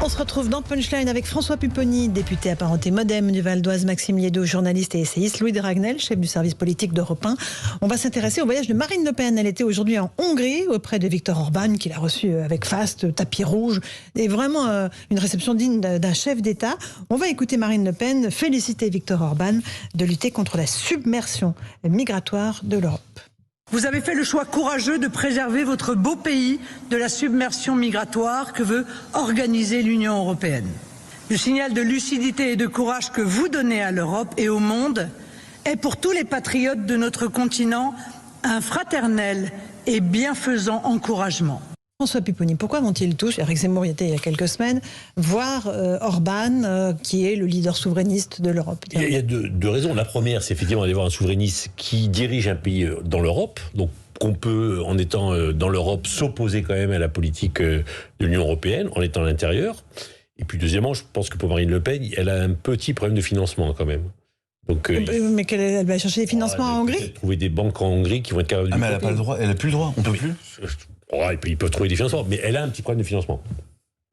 On se retrouve dans Punchline avec François Pupponi, député apparenté Modem du Val d'Oise, Maxime Liédot, journaliste et essayiste, Louis de Ragnel, chef du service politique d'Europe 1. On va s'intéresser au voyage de Marine Le Pen. Elle était aujourd'hui en Hongrie auprès de Viktor Orban, qui l'a reçu avec faste, tapis rouge, et vraiment une réception digne d'un chef d'État. On va écouter Marine Le Pen féliciter Viktor Orban de lutter contre la submersion migratoire de l'Europe. Vous avez fait le choix courageux de préserver votre beau pays de la submersion migratoire que veut organiser l'Union européenne. Le signal de lucidité et de courage que vous donnez à l'Europe et au monde est pour tous les patriotes de notre continent un fraternel et bienfaisant encouragement. François Pupponi, pourquoi vont-ils tous, Éric Zemmour y était il y a quelques semaines, voir Orban, qui est le leader souverainiste de l'Europe? Il y a deux raisons. La première, c'est effectivement d'aller voir un souverainiste qui dirige un pays dans l'Europe, donc qu'on peut, en étant dans l'Europe, s'opposer quand même à la politique de l'Union européenne, en étant à l'intérieur. Et puis deuxièmement, je pense que pour Marine Le Pen, elle a un petit problème de financement quand même. Donc, mais elle va chercher des financements en Hongrie? Trouver des banques en Hongrie qui vont être capables de... mais elle n'a pas le droit, elle n'a plus le droit, on ne peut plus. Ils peuvent trouver des financements, mais elle a un petit problème de financement.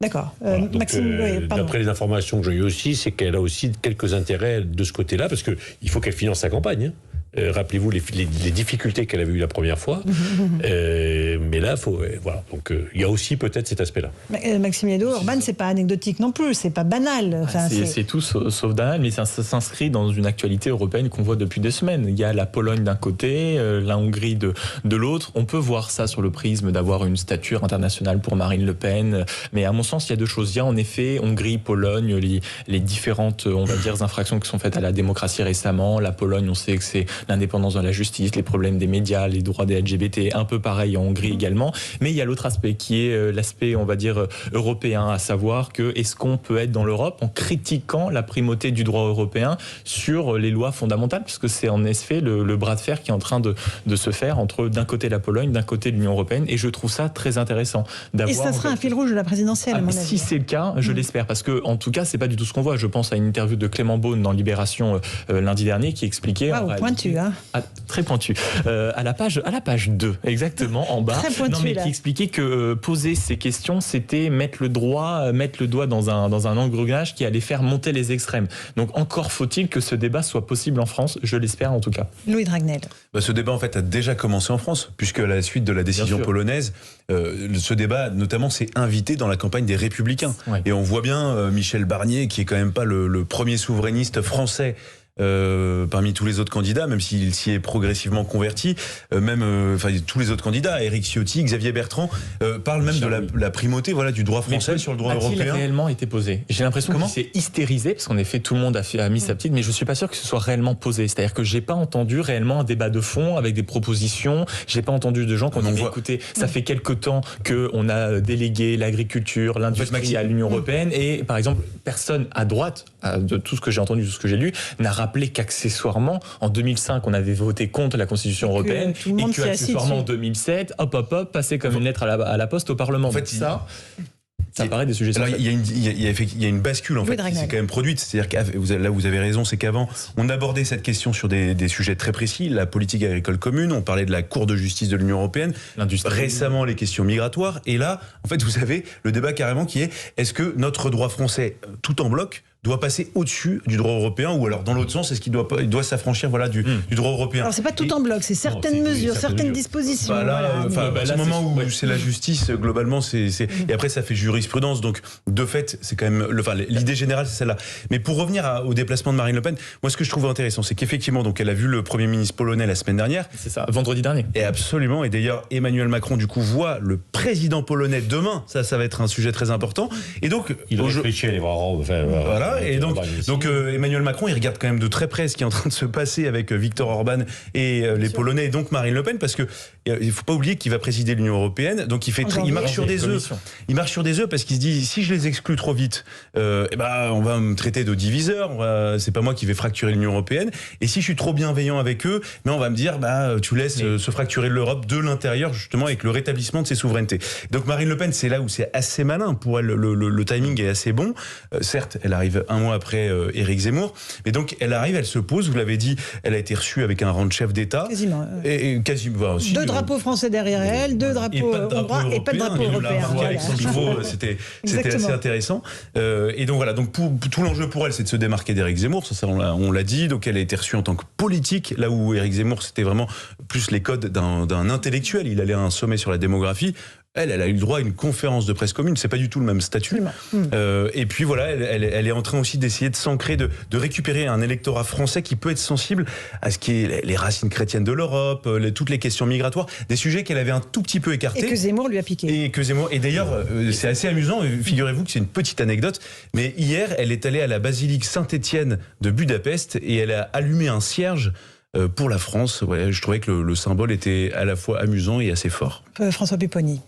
D'accord. Voilà. Maxime, d'après les informations que j'ai eues aussi, c'est qu'elle a aussi quelques intérêts de ce côté-là, parce qu'il faut qu'elle finance sa campagne. Rappelez-vous les difficultés qu'elle avait eues la première fois. Mais là, voilà. Donc, il y a aussi peut-être cet aspect-là. Maxime Liédot, Orban, c'est pas anecdotique non plus, c'est pas banal. Enfin, c'est tout sauf banal, mais ça s'inscrit dans une actualité européenne qu'on voit depuis des semaines. Il y a la Pologne d'un côté, la Hongrie de l'autre. On peut voir ça sur le prisme d'avoir une stature internationale pour Marine Le Pen. Mais à mon sens, il y a deux choses. Il y a en effet Hongrie, Pologne, les différentes, on va dire, infractions qui sont faites à la démocratie récemment. La Pologne, on sait que c'est l'indépendance de la justice, les problèmes des médias, les droits des LGBT, un peu pareil en Hongrie également. Mais il y a l'autre aspect qui est l'aspect, on va dire, européen, à savoir que est-ce qu'on peut être dans l'Europe en critiquant la primauté du droit européen sur les lois fondamentales, puisque c'est en effet le bras de fer qui est en train de se faire entre d'un côté la Pologne, d'un côté l'Union européenne, et je trouve ça très intéressant. Et ça sera un fil rouge de la présidentielle, à mon avis. Si c'est le cas, je l'espère, parce que en tout cas, c'est pas du tout ce qu'on voit. Je pense à une interview de Clément Beaune dans Libération lundi dernier qui expliquait... pointu, hein. Très pointu. À la page 2, exactement, en bas. Très pointu, qui expliquait que poser ces questions, c'était mettre le doigt dans un engrenage qui allait faire monter les extrêmes. Donc encore faut-il que ce débat soit possible en France, je l'espère en tout cas. Louis de Ragnel. Ce débat en fait a déjà commencé en France, puisque à la suite de la décision polonaise, ce débat notamment s'est invité dans la campagne des Républicains. Ouais. Et on voit bien Michel Barnier, qui est quand même pas le premier souverainiste français parmi tous les autres candidats, même s'il s'y est progressivement converti, tous les autres candidats, Éric Ciotti, Xavier Bertrand, parlent même de la primauté du droit français sur le droit européen. A-t-il réellement été posé? J'ai l'impression qu'il s'est hystérisé, parce qu'en effet tout le monde a mis sa petite, mais je suis pas sûr que ce soit réellement posé. C'est-à-dire que j'ai pas entendu réellement un débat de fond avec des propositions, j'ai pas entendu de gens qui ont dit écoutez, ça fait quelque temps qu'on a délégué l'agriculture, l'industrie à l'Union européenne, et par exemple personne à droite, de tout ce que j'ai entendu, de tout ce que j'ai lu, n'a rappelé qu'accessoirement, en 2005, on avait voté contre la Constitution européenne, et que accessoirement en 2007, passait comme une lettre à la poste au Parlement. En fait, ça paraît des sujets. Alors, il y a une bascule en fait qui s'est quand même produite. C'est-à-dire que là, vous avez raison, c'est qu'avant, on abordait cette question sur des sujets très précis, la politique agricole commune, on parlait de la Cour de justice de l'Union européenne, récemment les questions migratoires, et là, en fait, vous avez le débat carrément qui est est-ce que notre droit français, tout en bloc, doit passer au-dessus du droit européen, ou alors dans l'autre sens, est-ce qu'il doit s'affranchir du droit européen? Alors c'est pas tout en bloc, c'est certaines mesures, certaines dispositions. À ce moment où c'est la justice, globalement, et après ça fait jurisprudence, donc de fait, c'est quand même l'idée générale, c'est celle-là. Mais pour revenir au déplacement de Marine Le Pen, moi ce que je trouve intéressant, c'est qu'effectivement, donc elle a vu le Premier ministre polonais la semaine dernière. C'est ça, vendredi dernier. Et absolument, et d'ailleurs Emmanuel Macron du coup voit le président polonais demain. Ça va être un sujet très important. Et donc il réfléchit à les voir. Voilà. Et donc Emmanuel Macron, il regarde quand même de très près ce qui est en train de se passer avec Viktor Orban et les Polonais, et donc Marine Le Pen, parce que il faut pas oublier qu'il va présider l'Union européenne, donc il marche sur des œufs. Il marche sur des œufs parce qu'il se dit si je les exclue trop vite, on va me traiter de diviseur. C'est pas moi qui vais fracturer l'Union européenne. Et si je suis trop bienveillant avec eux, on va me dire tu laisses se fracturer l'Europe de l'intérieur, justement avec le rétablissement de ses souverainetés. Donc Marine Le Pen, c'est là où c'est assez malin pour elle. Le timing est assez bon. Certes, elle arrive un mois après Éric Zemmour. Mais donc elle arrive, elle se pose, vous l'avez dit, elle a été reçue avec un rang de chef d'État. Quasiment. Et quasiment aussi, 2 drapeaux français derrière elle, 2 drapeaux hongrois et pas de drapeau européen. C'était assez intéressant. Et donc voilà, donc tout l'enjeu pour elle, c'est de se démarquer d'Éric Zemmour, ça on l'a dit. Donc elle a été reçue en tant que politique, là où Éric Zemmour c'était vraiment plus les codes d'un intellectuel. Il allait à un sommet sur la démographie. Elle a eu le droit à une conférence de presse commune. C'est pas du tout le même statut. Et puis voilà, elle est en train aussi d'essayer de s'ancrer, de récupérer un électorat français qui peut être sensible à ce qui est les racines chrétiennes de l'Europe, toutes les questions migratoires, des sujets qu'elle avait un tout petit peu écartés. Et que Zemmour lui a piqué. Et d'ailleurs, c'est assez amusant. Figurez-vous que c'est une petite anecdote, mais hier, elle est allée à la basilique Saint-Étienne de Budapest et elle a allumé un cierge pour la France. Ouais, je trouvais que le symbole était à la fois amusant et assez fort. François Pupponi.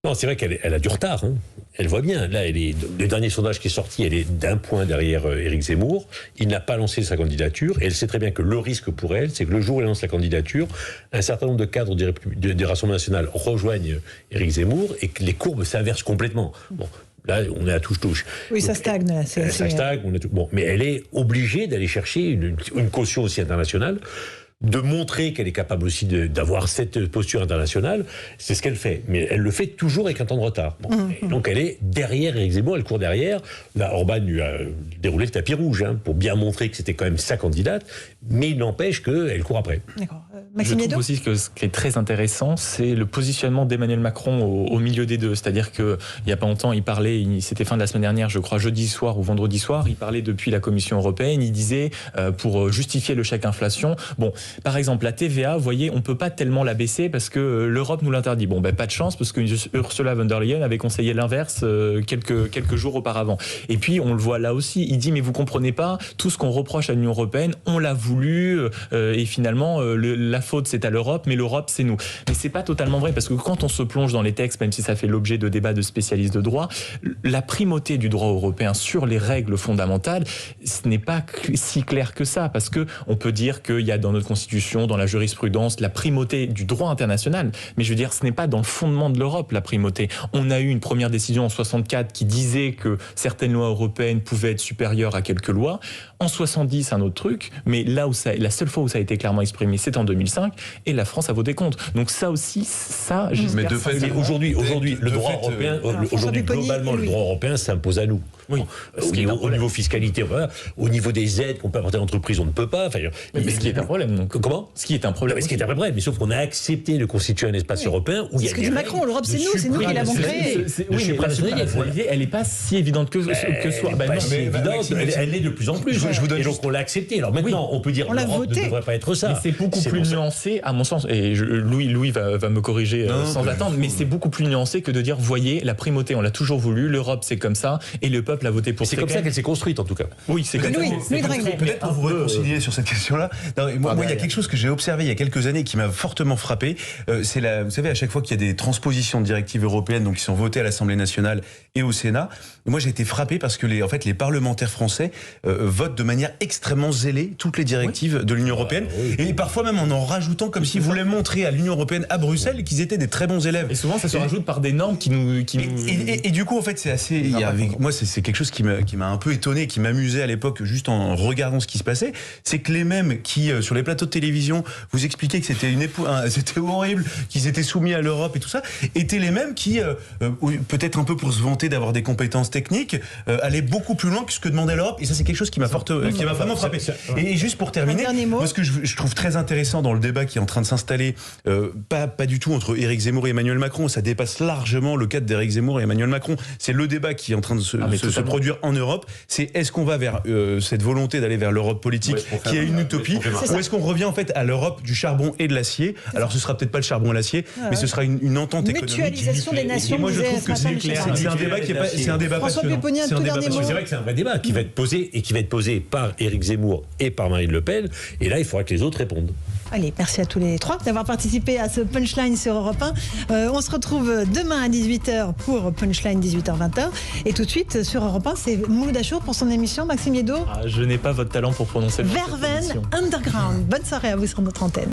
Non, c'est vrai qu'elle a du retard. Hein. Elle voit bien. Là, le dernier sondage qui est sorti, elle est d'1 point derrière Éric Zemmour. Il n'a pas lancé sa candidature. Et elle sait très bien que le risque pour elle, c'est que le jour où elle lance la candidature, un certain nombre de cadres des Rassemblements nationaux rejoignent Éric Zemmour et que les courbes s'inversent complètement. Bon. Là, on est à touche-touche. Oui, ça stagne. Là. Ça stagne. Bon, mais elle est obligée d'aller chercher une caution aussi internationale, de montrer qu'elle est capable aussi d'avoir cette posture internationale. C'est ce qu'elle fait. Mais elle le fait toujours avec un temps de retard. Bon. Donc elle est derrière Éric Zemmour, elle court derrière. Là, Orban lui a déroulé le tapis rouge pour bien montrer que c'était quand même sa candidate, mais il n'empêche qu'elle court après. D'accord. Je trouve aussi que ce qui est très intéressant, c'est le positionnement d'Emmanuel Macron au milieu des deux. C'est-à-dire qu'il n'y a pas longtemps, c'était fin de la semaine dernière, je crois, jeudi soir ou vendredi soir, il parlait depuis la Commission européenne, il disait, pour justifier le chèque inflation, bon, par exemple, la TVA, vous voyez, on ne peut pas tellement la baisser parce que l'Europe nous l'interdit. Bon, pas de chance, parce que Ursula von der Leyen avait conseillé l'inverse quelques jours auparavant. Et puis, on le voit là aussi, il dit, mais vous comprenez pas, tout ce qu'on reproche à l'Union européenne, on l'a voulu, et finalement, la faute, c'est à l'Europe, mais l'Europe, c'est nous. Mais c'est pas totalement vrai, parce que quand on se plonge dans les textes, même si ça fait l'objet de débats de spécialistes de droit, la primauté du droit européen sur les règles fondamentales, ce n'est pas si clair que ça, parce que on peut dire qu'il y a dans notre Constitution, dans la jurisprudence, la primauté du droit international. Mais je veux dire, ce n'est pas dans le fondement de l'Europe, la primauté. On a eu une première décision en 64 qui disait que certaines lois européennes pouvaient être supérieures à quelques lois. En 70, un autre truc, mais là où la seule fois où ça a été clairement exprimé, c'est en 2005, et la France a voté contre. Donc ça aussi, j'espère. Mais de fait, aujourd'hui, le droit européen, globalement, le droit européen s'impose à nous. Oui. Au niveau fiscalité, voilà. Au niveau des aides qu'on peut apporter à l'entreprise, on ne peut pas. Enfin, mais ce qui est un problème, donc. Comment ? Ce qui est un problème. Ce qui est un problème, mais sauf qu'on a accepté de constituer un espace européen où il y a. C'est ce que dit Macron, l'Europe c'est nous qui l'avons créé. Oui, mais la supranationalité, elle n'est pas si évidente que soit. Pas si évidente, elle l'est de plus en plus. Et donc on l'a accepté. Alors maintenant, on peut dire que l'Europe ne devrait pas être ça. Mais c'est beaucoup plus nuancé, à mon sens, et Louis va me corriger sans attendre, mais c'est beaucoup plus nuancé que de dire, voyez, la primauté, on l'a toujours voulu, l'Europe c'est comme ça, et le peuple a voté pour. C'est comme ça qu'elle s'est construite, en tout cas. Oui, c'est comme ça. Peut-être pour vous réconcilier sur cette question-là. Moi, il y a quelque chose que j'ai observé il y a quelques années qui m'a fortement frappé. Vous savez, à chaque fois qu'il y a des transpositions de directives européennes, donc qui sont votées à l'Assemblée nationale et au Sénat, moi j'ai été frappé parce que les parlementaires français votent de manière extrêmement zélée toutes les directives de l'Union européenne, et parfois même en rajoutant comme s'ils voulaient montrer à l'Union européenne à Bruxelles qu'ils étaient des très bons élèves. Et souvent ça se rajoute par des normes qui nous... Et du coup en fait c'est assez... moi c'est quelque chose qui m'a un peu étonné, qui m'amusait à l'époque juste en regardant ce qui se passait, c'est que les mêmes qui sur les plateaux de télévision vous expliquaient que c'était c'était horrible, qu'ils étaient soumis à l'Europe et tout ça, étaient les mêmes qui peut-être un peu pour se vanter d'avoir des compétences techniques allaient beaucoup plus loin que ce que demandait l'Europe, et ça c'est quelque chose qui m'a vraiment frappé. Et juste pour terminer, moi ce que je trouve très intéressant dans le débat qui est en train de s'installer, pas du tout entre Éric Zemmour et Emmanuel Macron, ça dépasse largement le cadre d'Éric Zemmour et Emmanuel Macron, c'est le débat qui est en train de se produire en Europe, c'est est-ce qu'on va vers cette volonté d'aller vers l'Europe politique qui est une utopie, ou est-ce qu'on revient en fait à l'Europe du charbon et de l'acier. Alors ce sera peut-être pas le charbon et l'acier, mais ce sera une entente économique. Mutualisation des nations. Et moi je trouve que c'est un débat qui est pas, c'est un débat passionnant. C'est vrai que c'est un vrai débat qui va être posé par Éric Zemmour et par Marine Le Pen, et là il faudra que les autres répondent. Allez, merci à tous les trois d'avoir participé à ce Punchline sur Europe 1. On se retrouve demain à 18h pour Punchline 18h-20h. Et tout de suite, sur Europe 1, c'est Mouloud Achour pour son émission. Maxime Yeddo. Je n'ai pas votre talent pour prononcer le nom de cette Verven émission. Underground. Bonne soirée à vous sur notre antenne.